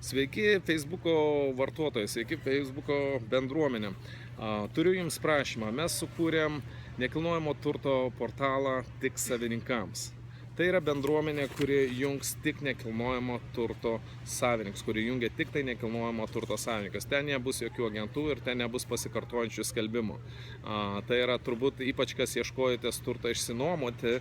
Sveiki Facebooko vartotojai, sveiki Facebooko bendruomenė. Turiu Jums prašymą, mes sukūrėm nekilnojamo turto portalą tik savininkams. Tai yra bendruomenė, kuri jungs tik nekilnojamo turto savininkus, kuri jungia tik tai nekilnojamo turto savininkus. Ten nebus jokių agentų ir ten nebus pasikartojančių skelbimų. Tai yra turbūt, ypač kas ieškojotės turtą išsinuomoti,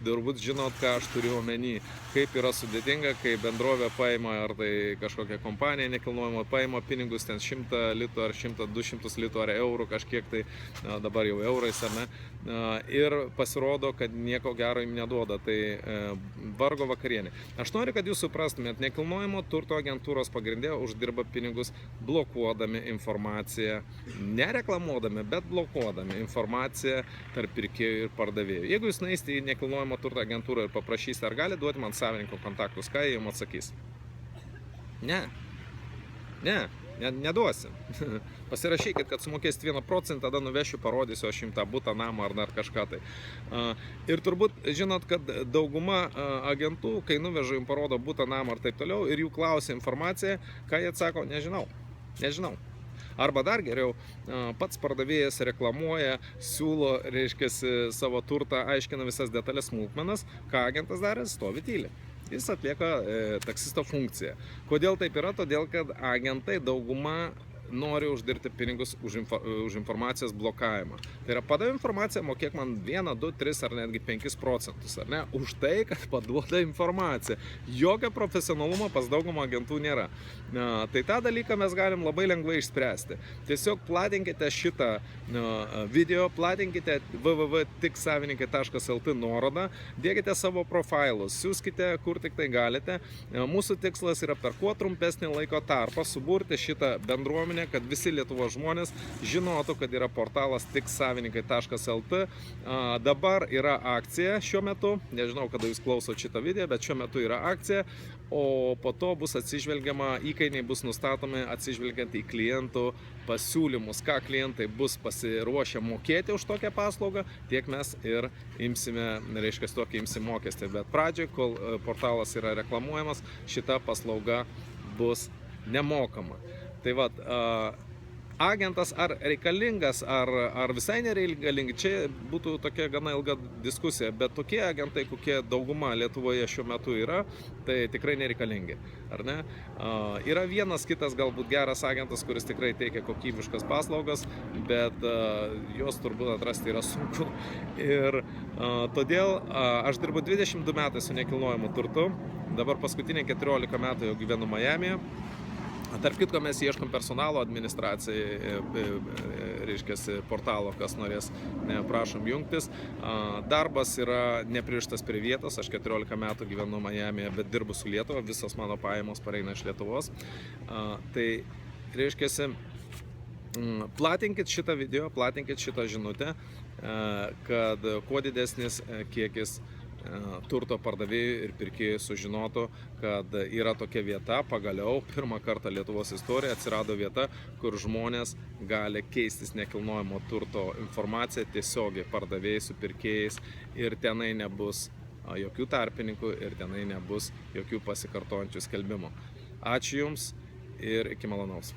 turbūt žinot, ką aš turiu omeny. Kaip yra sudėtinga, kai bendrovė paima, ar tai kažkokia kompanija nekilnojamo paima pinigus, ten 100 litų ar 100-200 litų ar eurų, kažkiek tai, dabar jau eurais, ar ne, ir pasirodo, kad nieko gero jums neduoda. Tai vargo vakarienė. Aš noriu, kad jūs suprastumėt, nekilnojamo turto agentūros pagrindė uždirba pinigus blokuodami informaciją, nereklamuodami, bet blokuodami informaciją tarp pirkėjų ir pardavėjų. Jeigu jūs nueisite į nekilnojamo turto agentūrą ir paprašysite, ar gali duoti man savininko kontaktus, ką jie jums atsakys? Neduosim. Pasirašykit, kad sumokėsit 1%, tada nuvešiu, parodysiu aš jums tą butą, namą ar dar kažką tai. Ir turbūt žinot, kad dauguma agentų, kai nuveža jums parodo butą, namą ar taip toliau, ir jų klausia informaciją, ką jie atsako, nežinau. Arba dar geriau, pats pardavėjas reklamuoja, siūlo, reiškia, savo turtą, aiškina visas detalės smulkmenas, ką agentas darė, stovi tyliai. Jis atlieka taksisto funkciją. Kodėl taip yra? Todėl, kad agentai dauguma nori uždirbti pinigus už informacijos blokavimą. Tai yra, padavė informaciją, mokėk man 1, 2, 3 ar netgi 5%, ar ne? Už tai, kad paduoda informaciją. Jokio profesionalumo pas daugumą agentų nėra. Tai tą dalyką mes galim labai lengvai išspręsti. Tiesiog platinkite šitą video, platinkite www.tiksavininkai.lt nuorodą, dėkite savo profilus, siūskite kur tik tai galite. Mūsų tikslas yra per kuo trumpesnį laiko tarpą suburti šitą bendruomenę, kad visi Lietuvos žmonės žinotų, kad yra portalas tiksavininkai.lt. Dabar yra akcija šiuo metu, nežinau, kada jūs klausote šitą video, bet šiuo metu yra akcija, o po to bus atsižvelgiama, įkainiai bus nustatomi atsižvelgiant į klientų pasiūlymus, ką klientai bus pasiruošę mokėti už tokią paslaugą, tiek mes ir imsime, reiškia, tokį imsim mokestį. Bet pradžioj, kol portalas yra reklamuojamas, šita paslauga bus nemokama. Tai vat, agentas ar reikalingas, ar visai nereikalingi, čia būtų tokia gana ilga diskusija, bet tokie agentai, kokie dauguma Lietuvoje šiuo metu yra, tai tikrai nereikalingi, ar ne? Yra vienas kitas galbūt geras agentas, kuris tikrai teikia kokybiškas paslaugas, bet jos turbūt atrasti yra sunku. Ir todėl aš dirbu 22 metai su nekilnojamu turtu, dabar paskutiniai 14 metų jau gyvenu Majamyje. Tarp kitko, mes ieškom personalo administracijai, reiškia, portalo, kas norės, prašom jungtis. Darbas yra nepririštas prie vietos, aš 14 metų gyvenu Majamyje, bet dirbu su Lietuva, visos mano pajamos pareina iš Lietuvos. Tai reiškia, platinkit šitą video, platinkit šitą žinutę, kad kuo didesnis kiekis turto pardavėjų ir pirkėjų sužinotų, kad yra tokia vieta, pagaliau pirmą kartą Lietuvos istorijoje atsirado vieta, kur žmonės gali keistis nekilnojamo turto informaciją tiesiogiai pardavėjai su pirkėjais ir tenai nebus jokių tarpininkų ir tenai nebus jokių pasikartojančių skelbimų. Ačiū Jums ir iki malonaus.